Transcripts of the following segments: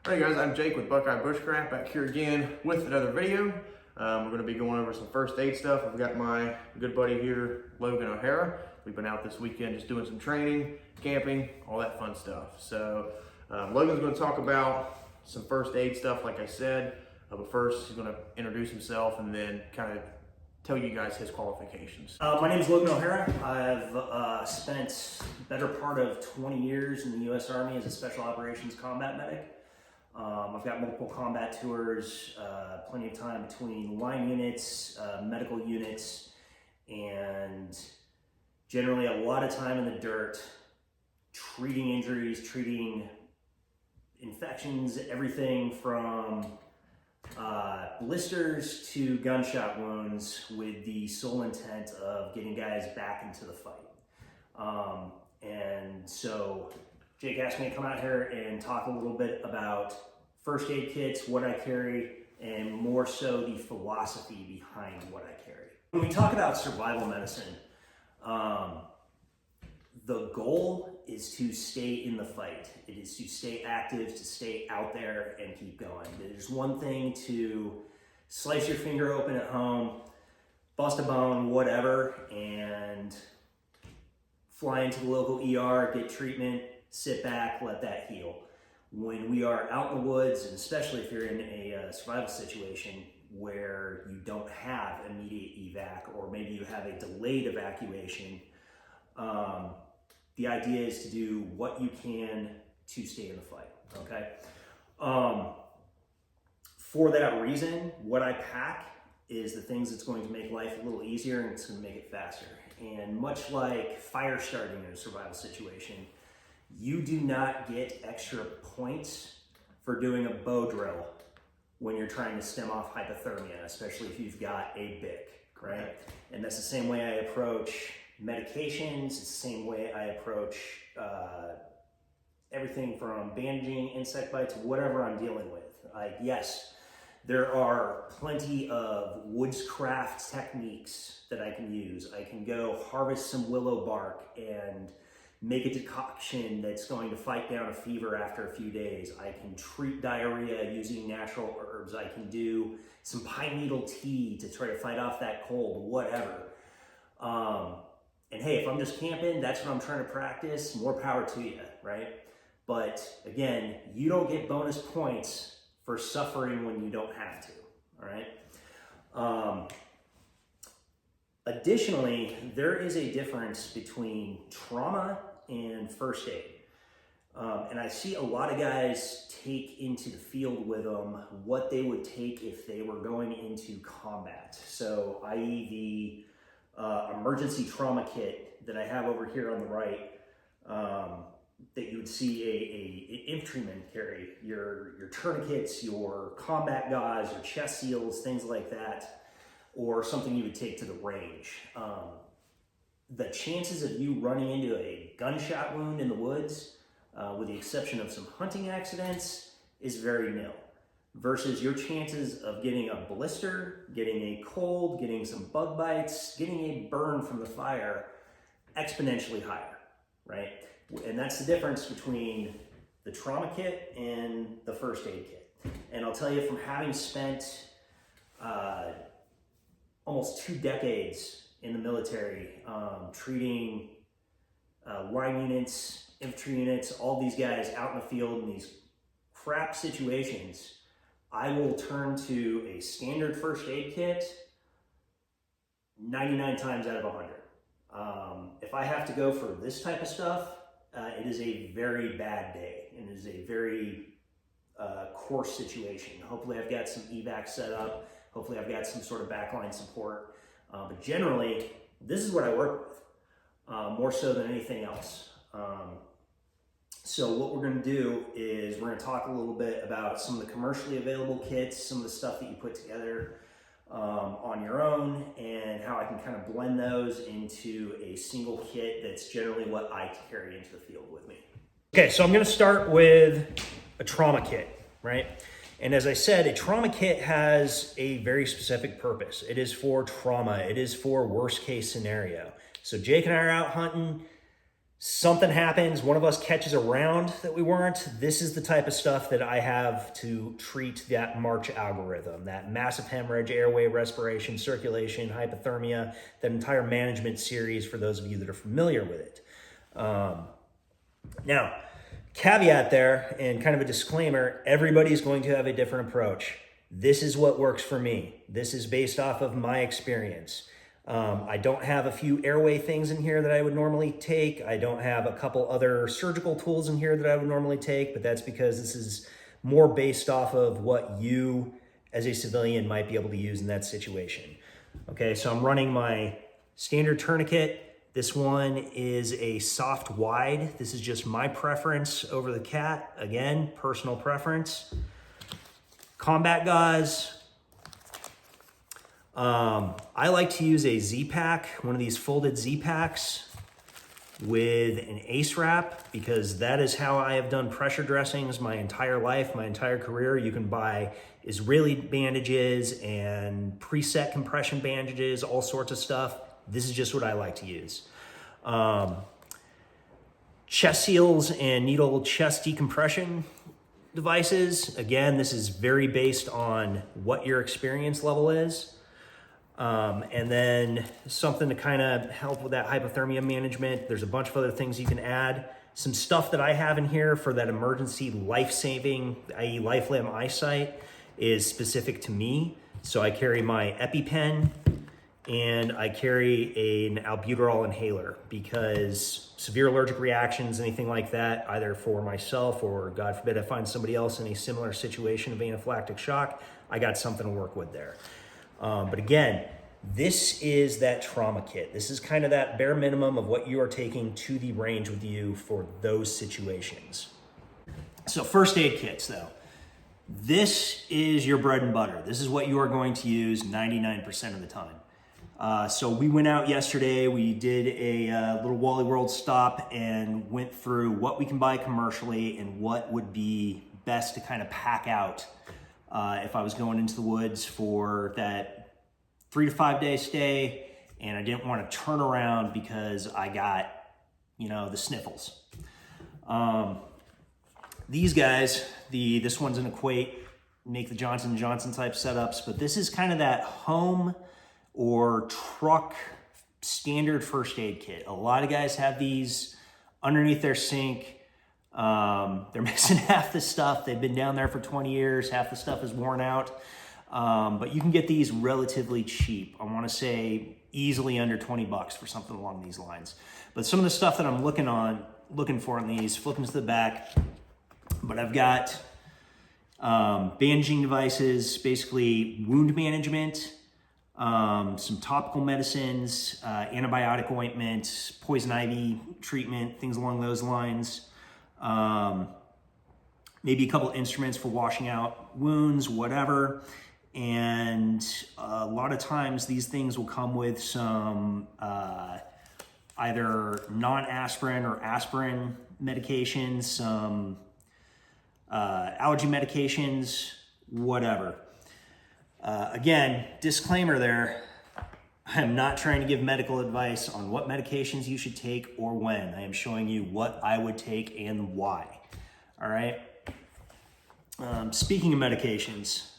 Hey guys, I'm Jake with Buckeye Bushcraft, back here again with another video. We're going to be going over some first aid stuff. I've got my good buddy here, Logan O'Hara. We've been out this weekend just doing some training, camping, all that fun stuff. So Logan's going to talk about some first aid stuff, like I said. But first, he's going to introduce himself and then kind of tell you guys his qualifications. My name is Logan O'Hara. I've spent the better part of 20 years in the U.S. Army as a Special Operations Combat Medic. I've got multiple combat tours, plenty of time between line units, medical units, and generally a lot of time in the dirt, treating injuries, treating infections, everything from blisters to gunshot wounds, with the sole intent of getting guys back into the fight. And so Jake asked me to come out here and talk a little bit about first aid kits, what I carry, and more so the philosophy behind what I carry. When we talk about survival medicine, the goal is to stay in the fight. It is to stay active, to stay out there and keep going. There's one thing to slice your finger open at home, bust a bone, whatever, and fly into the local ER, get treatment, sit back, let that heal. When we are out in the woods, and especially if you're in a survival situation where you don't have immediate evac, or maybe you have a delayed evacuation, the idea is to do what you can to stay in the fight, okay? For that reason, what I pack is the things that's going to make life a little easier and it's going to make it faster. And much like fire starting in a survival situation, you do not get extra points for doing a bow drill when you're trying to stem off hypothermia, especially if you've got a BIC, right? And that's the same way I approach medications. It's the same way I approach everything from bandaging, insect bites, whatever I'm dealing with. Yes, there are plenty of Bushcraft techniques that I can use. I can go harvest some willow bark and make a decoction that's going to fight down a fever after a few days. I can treat diarrhea using natural herbs. I can do some pine needle tea to try to fight off that cold, whatever. And hey, if I'm just camping, that's what I'm trying to practice, more power to you, right? But again, you don't get bonus points for suffering when you don't have to, all right? Additionally, there is a difference between trauma and first aid. And I see a lot of guys take into the field with them what they would take if they were going into combat. So, i.e. the emergency trauma kit that I have over here on the right, that you would see an infantryman carry, your tourniquets, your combat gauze, your chest seals, things like that, or something you would take to the range. The chances of you running into a gunshot wound in the woods, with the exception of some hunting accidents, is very nil. Versus your chances of getting a blister, getting a cold, getting some bug bites, getting a burn from the fire, exponentially higher, right? And that's the difference between the trauma kit and the first aid kit. And I'll tell you, from having spent almost 2 decades in the military, treating line units, infantry units, all these guys out in the field in these crap situations, I will turn to a standard first aid kit 99 times out of 100. If I have to go for this type of stuff, it is a very bad day, and it is a very coarse situation. Hopefully I've got some evac set up. Hopefully I've got some sort of backline support. But generally, this is what I work with, more so than anything else. So what we're going to do is we're going to talk a little bit about some of the commercially available kits, some of the stuff that you put together on your own, and how I can kind of blend those into a single kit that's generally what I carry into the field with me. Okay, so I'm going to start with a trauma kit, right? And as I said, a trauma kit has a very specific purpose. It is for trauma. It is for worst case scenario. So Jake and I are out hunting. something happens, one of us catches a round that we weren't, this is the type of stuff that I have to treat that March algorithm, that massive hemorrhage, airway, respiration, circulation, hypothermia, that entire management series for those of you that are familiar with it. Now, caveat there and kind of a disclaimer, everybody's going to have a different approach. This is what works for me. This is based off of my experience. I don't have a few airway things in here that I would normally take. I don't have a couple other surgical tools in here that I would normally take, but that's because this is more based off of what you as a civilian might be able to use in that situation. Okay, so I'm running my standard tourniquet. This one is a soft wide. This is just my preference over the cat. Again, personal preference. Combat gauze. I like to use a Z-Pack, one of these folded Z-Packs with an ACE wrap, because that is how I have done pressure dressings my entire life, my entire career. You can buy Israeli bandages and preset compression bandages, all sorts of stuff. This is just what I like to use. Chest seals and needle chest decompression devices. Again, this is very based on what your experience level is. And then something to kind of help with that hypothermia management. There's a bunch of other things you can add. Some stuff that I have in here for that emergency life-saving, i.e. life-limb eyesight, is specific to me. So I carry my EpiPen and I carry an albuterol inhaler, because severe allergic reactions, anything like that, either for myself or God forbid I find somebody else in a similar situation of anaphylactic shock, I got something to work with there. But again, this is that trauma kit. This is kind of that bare minimum of what you are taking to the range with you for those situations. So first aid kits though, this is your bread and butter. This is what you are going to use 99% of the time. So we went out yesterday, we did a little Wally World stop and went through what we can buy commercially and what would be best to kind of pack out if I was going into the woods for that 3 to 5 day stay and I didn't want to turn around because I got, the sniffles. These guys, this one's an Equate, make the Johnson & Johnson type setups, but this is kind of that home or truck standard first aid kit. A lot of guys have these underneath their sink. They're missing half the stuff. They've been down there for 20 years. Half the stuff is worn out. But you can get these relatively cheap. I want to say easily under 20 bucks for something along these lines. But some of the stuff that I'm looking for in these, flipping to the back, but I've got bandaging devices, basically wound management, some topical medicines, antibiotic ointment, poison ivy treatment, things along those lines. Maybe a couple instruments for washing out wounds, whatever. And a lot of times these things will come with some either non-aspirin or aspirin medications, some allergy medications, whatever. Again, disclaimer there, I'm not trying to give medical advice on what medications you should take or when. I am showing you what I would take and why. All right. Speaking of medications,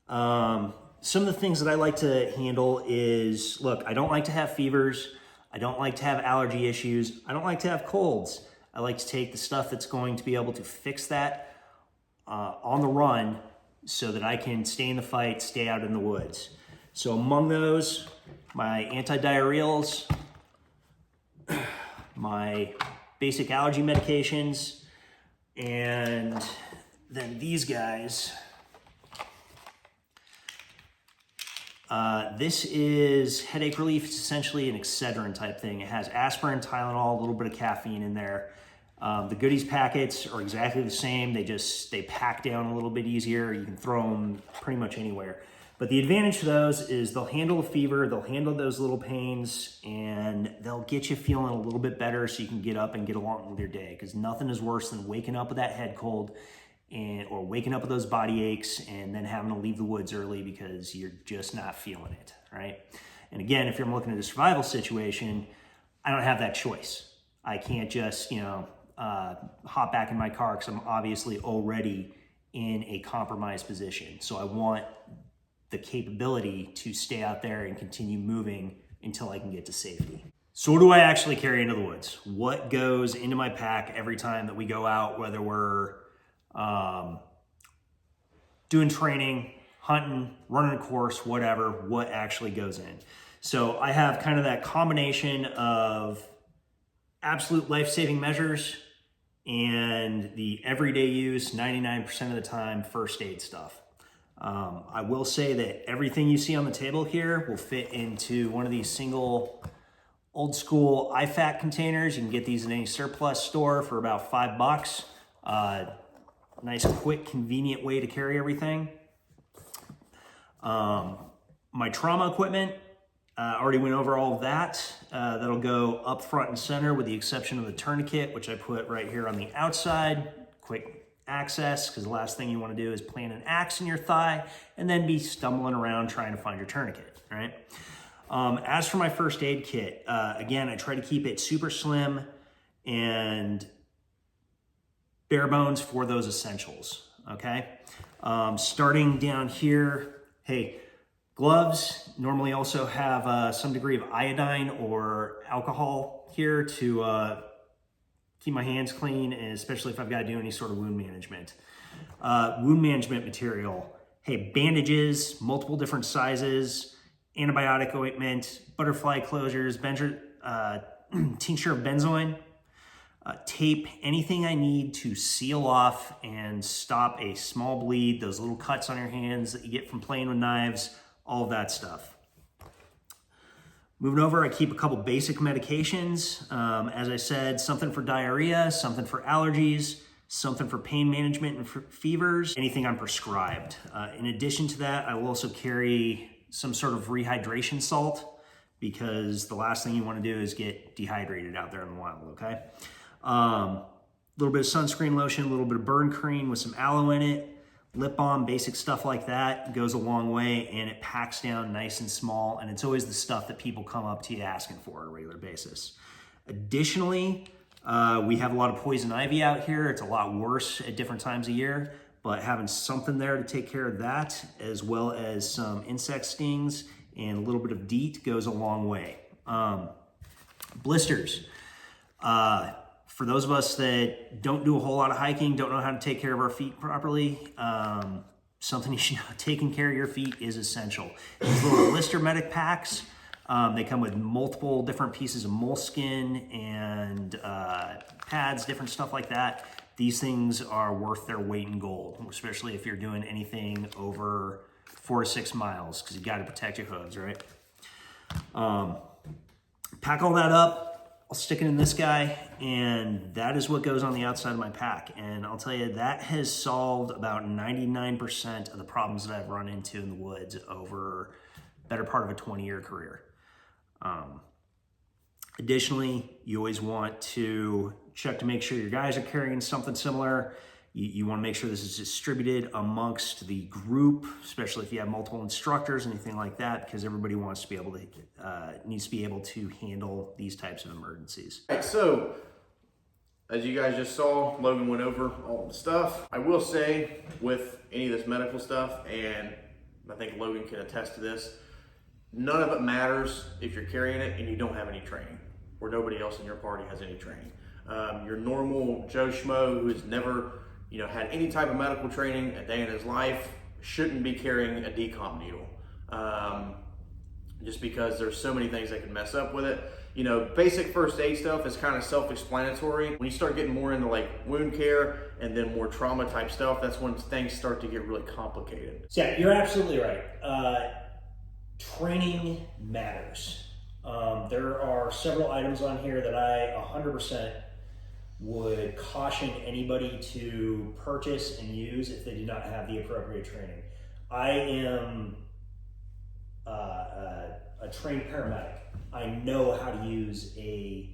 some of the things that I like to handle is, look, I don't like to have fevers. I don't like to have allergy issues. I don't like to have colds. I like to take the stuff that's going to be able to fix that on the run so that I can stay in the fight, stay out in the woods. So among those, my antidiarrheals, my basic allergy medications, and then these guys. This is headache relief. It's essentially an Excedrin type thing. It has aspirin, Tylenol, a little bit of caffeine in there. The goodies packets are exactly the same. They pack down a little bit easier. You can throw them pretty much anywhere. But the advantage to those is they'll handle a fever, they'll handle those little pains, and they'll get you feeling a little bit better so you can get up and get along with your day. Because nothing is worse than waking up with that head cold or waking up with those body aches and then having to leave the woods early because you're just not feeling it, right? And again, if you're looking at a survival situation, I don't have that choice. I can't just, hop back in my car because I'm obviously already in a compromised position. So I want the capability to stay out there and continue moving until I can get to safety. So what do I actually carry into the woods? What goes into my pack every time that we go out, whether we're doing training, hunting, running a course, whatever, what actually goes in? So I have kind of that combination of absolute life-saving measures and the everyday use, 99% of the time, first aid stuff. I will say that everything you see on the table here will fit into one of these single old school IFAK containers. You can get these in any surplus store for about $5. Nice, quick, convenient way to carry everything. My trauma equipment, already went over all of that. That'll go up front and center with the exception of the tourniquet, which I put right here on the outside. Quick access, because the last thing you want to do is plant an axe in your thigh and then be stumbling around trying to find your tourniquet, right? As for my first aid kit, again, I try to keep it super slim and bare bones for those essentials, okay? Starting down here, hey, gloves normally also have some degree of iodine or alcohol here to keep my hands clean, and especially if I've got to do any sort of wound management. Wound management material, hey, bandages, multiple different sizes, antibiotic ointment, butterfly closures, tincture of benzoin, tape, anything I need to seal off and stop a small bleed, those little cuts on your hands that you get from playing with knives, all of that stuff. Moving over, I keep a couple basic medications. As I said, something for diarrhea, something for allergies, something for pain management and for fevers, anything I'm prescribed. In addition to that, I will also carry some sort of rehydration salt, because the last thing you want to do is get dehydrated out there in the wild, okay? A little bit of sunscreen lotion, a little bit of burn cream with some aloe in it, lip balm, basic stuff like that goes a long way, and it packs down nice and small, and it's always the stuff that people come up to you asking for on a regular basis. Additionally, we have a lot of poison ivy out here. It's a lot worse at different times of year, but having something there to take care of that, as well as some insect stings and a little bit of DEET, goes a long way. Blisters. For those of us that don't do a whole lot of hiking, don't know how to take care of our feet properly, something you should know, taking care of your feet is essential. These little blister medic packs, they come with multiple different pieces of moleskin and pads, different stuff like that. These things are worth their weight in gold, especially if you're doing anything over 4 to 6 miles, because you got to protect your hooves, right? Pack all that up. I'll stick it in this guy, and that is what goes on the outside of my pack. And I'll tell you, that has solved about 99% of the problems that I've run into in the woods over the better part of a 20-year career. Additionally, you always want to check to make sure your guys are carrying something similar. You want to make sure this is distributed amongst the group, especially if you have multiple instructors, anything like that, because everybody wants to be able to, needs to be able to handle these types of emergencies. All right, so as you guys just saw, Logan went over all the stuff. I will say, with any of this medical stuff, and I think Logan can attest to this, none of it matters if you're carrying it and you don't have any training, or nobody else in your party has any training. Your normal Joe Schmo who has never had any type of medical training a day in his life shouldn't be carrying a decomp needle. Just because there's so many things that can mess up with it. Basic first aid stuff is kind of self-explanatory. When you start getting more into like wound care and then more trauma type stuff, that's when things start to get really complicated. So yeah, you're absolutely right. Training matters. There are several items on here that I 100% would caution anybody to purchase and use if they do not have the appropriate training. I am a trained paramedic. I know how to use a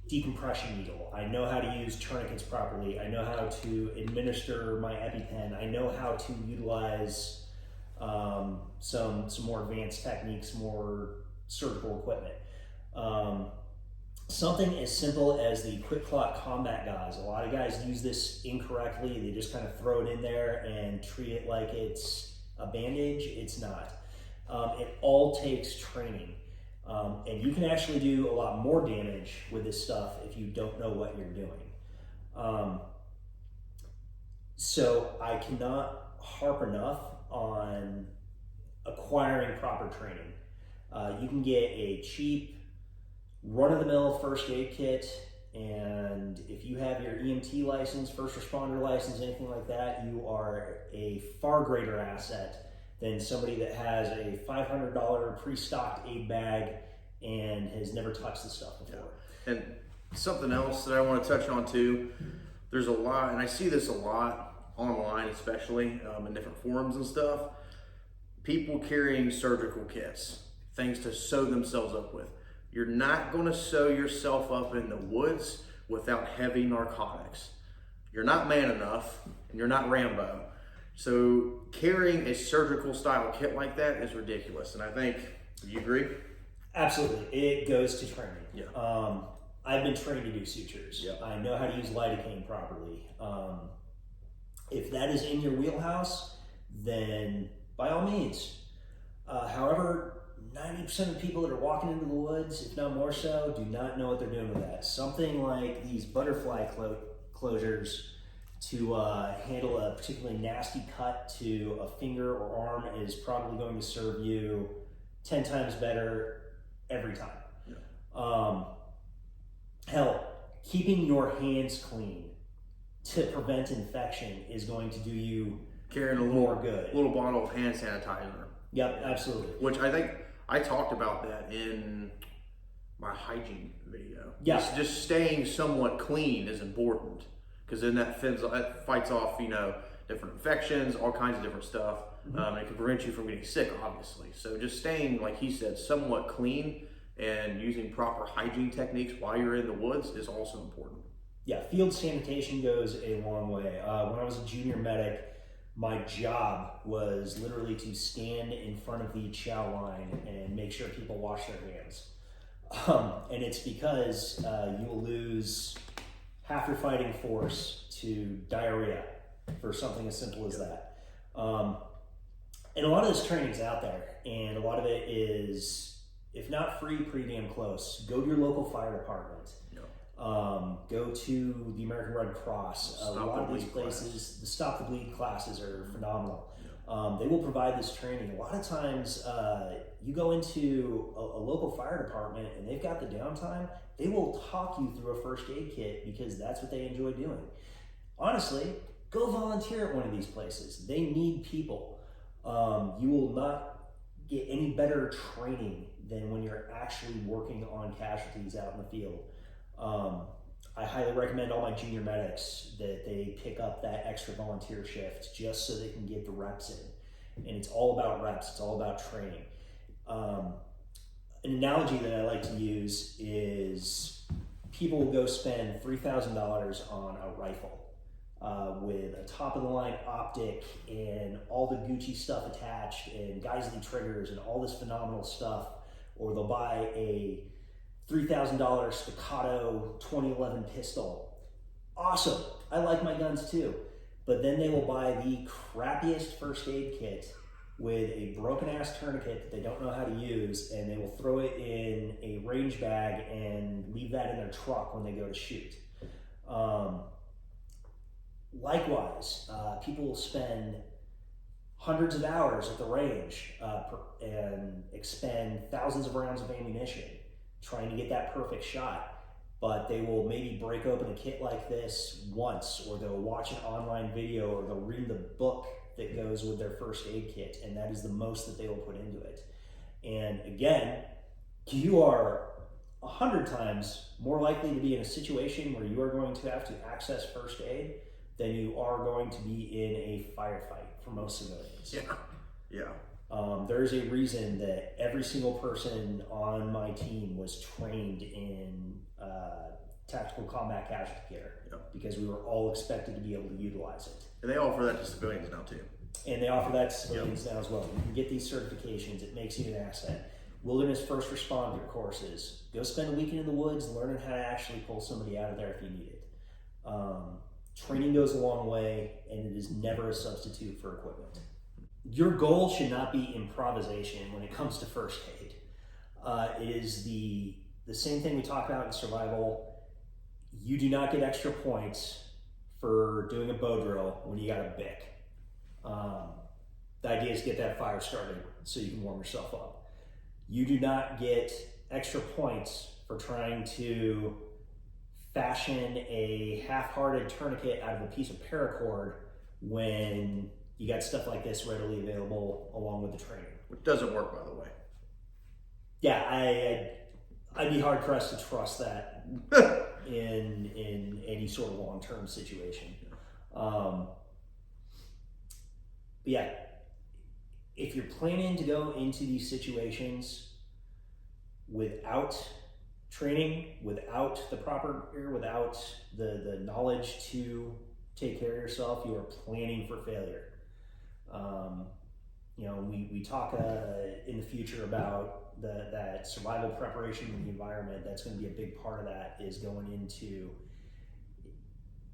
decompression needle. I know how to use tourniquets properly. I know how to administer my EpiPen. I know how to utilize some more advanced techniques, more surgical equipment. Something as simple as the quick clock combat guys. A lot of guys use this incorrectly. They just kind of throw it in there and treat it like it's a bandage. It's not. It all takes training. And you can actually do a lot more damage with this stuff if you don't know what you're doing. So I cannot harp enough on acquiring proper training. You can get a cheap, run-of-the-mill first aid kit, and if you have your EMT license, first responder license, anything like that, you are a far greater asset than somebody that has a $500 pre-stocked aid bag and has never touched this stuff before. Yeah. And something else that I want to touch on too, there's a lot, and I see this a lot online, especially in different forums and stuff, people carrying surgical kits, things to sew themselves up with. You're not going to sew yourself up in the woods without heavy narcotics. You're not man enough, and you're not Rambo. So carrying a surgical style kit like that is ridiculous. And I think, do you agree? Absolutely. It goes to training. Yeah. I've been trained to do sutures. Yep. I know how to use lidocaine properly. If that is in your wheelhouse, then by all means. However, 90% of the people that are walking into the woods, if not more so, do not know what they're doing with that. Something like these butterfly closures to handle a particularly nasty cut to a finger or arm is probably going to serve you 10 times better every time. Yeah. Hell, keeping your hands clean to prevent infection is going to do you carrying a more good. Little bottle of hand sanitizer. Yep, absolutely. Which I think I talked about that in my hygiene video. Yeah. Just staying somewhat clean is important, because then that fights off, different infections, all kinds of different stuff. Mm-hmm. It can prevent you from getting sick, obviously. So just staying, like he said, somewhat clean and using proper hygiene techniques while you're in the woods is also important. Yeah, field sanitation goes a long way. When I was a junior medic, my job was literally to stand in front of the chow line and make sure people wash their hands. And it's because you will lose half your fighting force to diarrhea for something as simple as that. And a lot of this training's out there, and a lot of it is, if not free, pretty damn close. Go to your local fire department. Go to the American Red Cross. A lot of these places, the Stop the Bleed classes are phenomenal. They will provide this training. A lot of times, you go into a local fire department and they've got the downtime. They will talk you through a first aid kit because that's what they enjoy doing. Honestly, go volunteer at one of these places. They need people. You will not get any better training than when you're actually working on casualties out in the field. I highly recommend all my junior medics that they pick up that extra volunteer shift just so they can get the reps in. And it's all about reps, it's all about training. An analogy that I like to use is people will go spend $3,000 on a rifle with a top-of-the-line optic and all the Gucci stuff attached and Geisley triggers and all this phenomenal stuff, or they'll buy a $3,000 Staccato 2011 pistol. Awesome, I like my guns too. But then they will buy the crappiest first aid kit with a broken ass tourniquet that they don't know how to use, and they will throw it in a range bag and leave that in their truck when they go to shoot. Likewise, people will spend hundreds of hours at the range and expend thousands of rounds of ammunition trying to get that perfect shot, but they will maybe break open a kit like this once, or they'll watch an online video, or they'll read the book that goes with their first aid kit, and that is the most that they will put into it. And again, you are 100 times more likely to be in a situation where you are going to have to access first aid than you are going to be in a firefight for most civilians. Yeah. There's a reason that every single person on my team was trained in tactical combat casualty care, because we were all expected to be able to utilize it. And they offer that to civilians now too. And they offer that to civilians now as well. You can get these certifications. It makes you an asset. wilderness first responder courses. Go spend a weekend in the woods learning how to actually pull somebody out of there if you need it. Training goes a long way, and it is never a substitute for equipment. Your goal should not be improvisation when it comes to first aid. It is the same thing we talk about in survival. You do not get extra points for doing a bow drill when you got a BIC. The idea is to get that fire started so you can warm yourself up. You do not get extra points for trying to fashion a half-hearted tourniquet out of a piece of paracord when you got stuff like this readily available along with the training. Which doesn't work, by the way. Yeah, I'd be hard-pressed to trust that in any sort of long-term situation. But yeah, if you're planning to go into these situations without training, without the proper gear, without the knowledge to take care of yourself, you are planning for failure. We talk in the future about that survival preparation in the environment. That's going to be a big part of that, is going into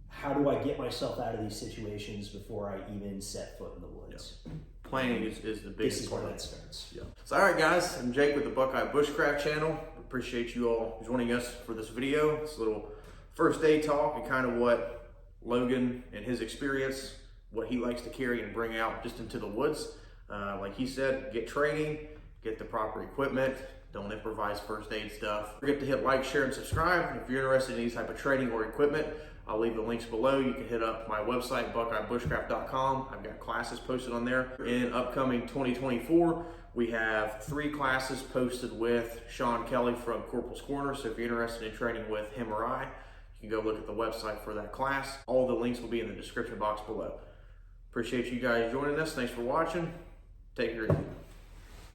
how do I get myself out of these situations before I even set foot in the woods. Yeah. Planning is the biggest This is part where of that it. starts. Yeah. So, all right, guys, I'm Jake with the Buckeye Bushcraft channel. Appreciate you all joining us for this video. It's a little first aid talk and kind of what Logan and his experience, what he likes to carry and bring out just into the woods. Like he said, get training, get the proper equipment, don't improvise first aid stuff. Don't forget to hit like, share, and subscribe. If you're interested in any type of training or equipment, I'll leave the links below. You can hit up my website, buckeyebushcraft.com. I've got classes posted on there. In upcoming 2024, we have 3 classes posted with Sean Kelly from Corporal's Corner. So if you're interested in training with him or I, you can go look at the website for that class. All the links will be in the description box below. Appreciate you guys joining us. Thanks for watching. Take care.